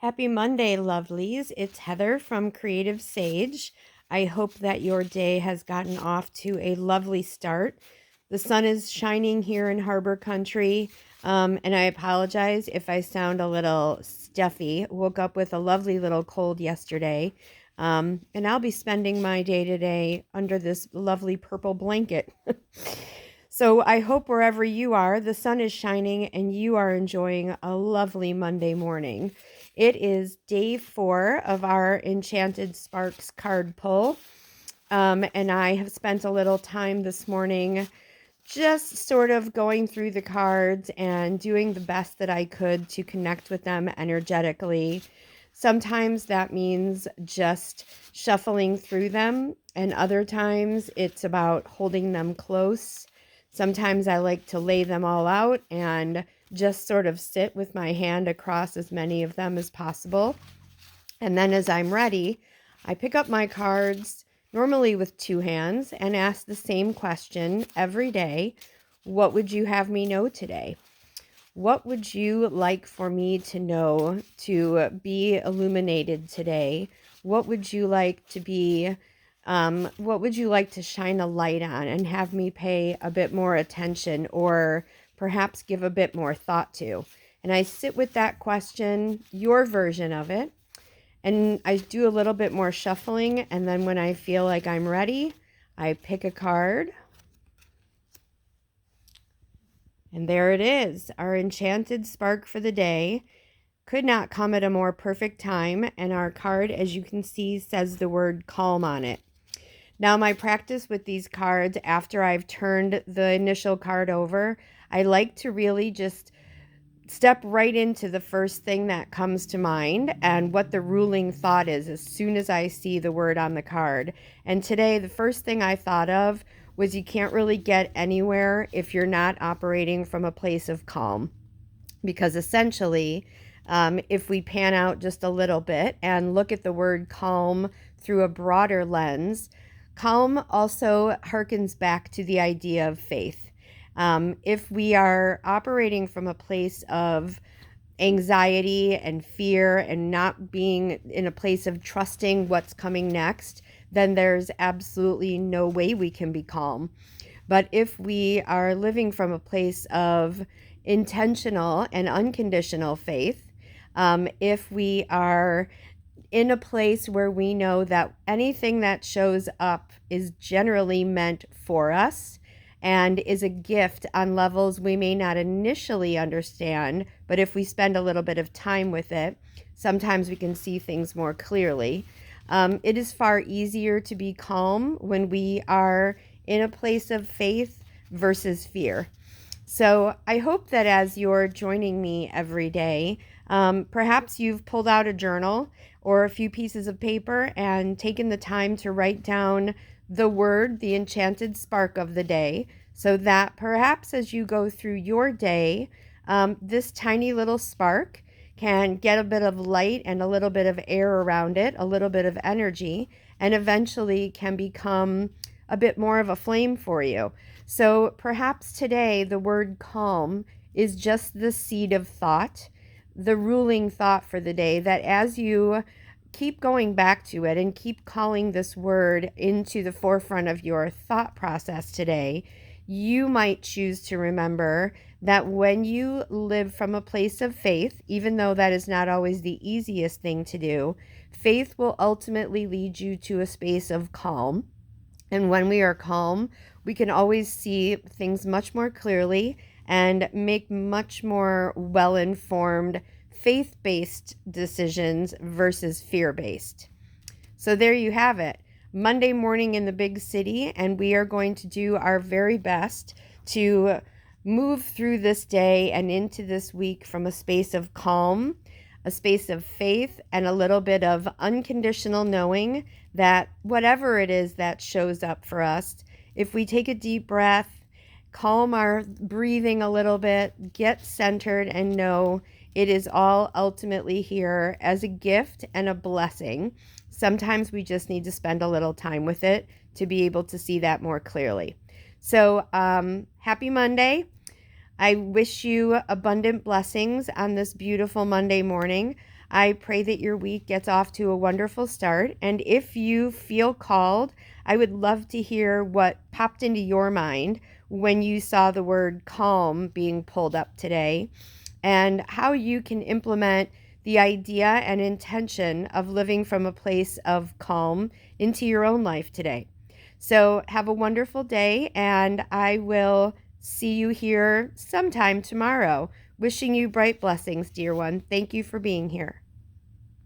Happy Monday, lovelies. It's Heather from Creative Sage. I hope that your day has gotten off to a lovely start. The sun is shining here in Harbor Country, and I apologize if I sound a little stuffy. Woke up with a lovely little cold yesterday, and I'll be spending my day today under this lovely purple blanket. So I hope wherever you are, the sun is shining and you are enjoying a lovely Monday morning. It is day 4 of our Enchanted Sparks card pull, and I have spent a little time this morning just sort of going through the cards and doing the best that I could to connect with them energetically. Sometimes that means just shuffling through them, and other times it's about holding them close. Sometimes I like to lay them all out and just sort of sit with my hand across as many of them as possible. And then as I'm ready, I pick up my cards, normally with 2 hands, and ask the same question every day. What would you have me know today? What would you like for me to know to be illuminated today? What would you like to be, what would you like to shine a light on and have me pay a bit more attention or perhaps give a bit more thought to? And I sit with that question, your version of it, and I do a little bit more shuffling. And then when I feel like I'm ready, I pick a card. And there it is, our Enchanted Spark for the day. Could not come at a more perfect time, and our card, as you can see, says the word calm on it. Now, my practice with these cards, after I've turned the initial card over, I like to really just step right into the first thing that comes to mind and what the ruling thought is as soon as I see the word on the card. And today, the first thing I thought of was you can't really get anywhere if you're not operating from a place of calm. Because essentially, if we pan out just a little bit and look at the word calm through a broader lens, calm also harkens back to the idea of faith. If we are operating from a place of anxiety and fear and not being in a place of trusting what's coming next, then there's absolutely no way we can be calm. But if we are living from a place of intentional and unconditional faith, if we are in a place where we know that anything that shows up is generally meant for us and is a gift on levels we may not initially understand, but if we spend a little bit of time with it, sometimes we can see things more clearly. It is far easier to be calm when we are in a place of faith versus fear. So I hope that as you're joining me every day, perhaps you've pulled out a journal or a few pieces of paper and taken the time to write down the word, the enchanted spark of the day, so that perhaps as you go through your day, this tiny little spark can get a bit of light and a little bit of air around it, a little bit of energy, and eventually can become a bit more of a flame for you. So perhaps today the word calm is just the seed of thought, the ruling thought for the day, that as you keep going back to it and keep calling this word into the forefront of your thought process today, you might choose to remember that when you live from a place of faith, even though that is not always the easiest thing to do, faith will ultimately lead you to a space of calm. And when we are calm, we can always see things much more clearly and make much more well-informed, faith-based decisions versus fear-based. So there you have it. Monday morning in the big city, and we are going to do our very best to move through this day and into this week from a space of calm, a space of faith, and a little bit of unconditional knowing that whatever it is that shows up for us, if we take a deep breath, calm our breathing a little bit, get centered, and know it is all ultimately here as a gift and a blessing. Sometimes we just need to spend a little time with it to be able to see that more clearly. So happy Monday. I wish you abundant blessings on this beautiful Monday morning. I pray that your week gets off to a wonderful start. And if you feel called, I would love to hear what popped into your mind when you saw the word calm being pulled up today, and how you can implement the idea and intention of living from a place of calm into your own life today. So have a wonderful day, and I will see you here sometime tomorrow. Wishing you bright blessings, dear one. Thank you for being here.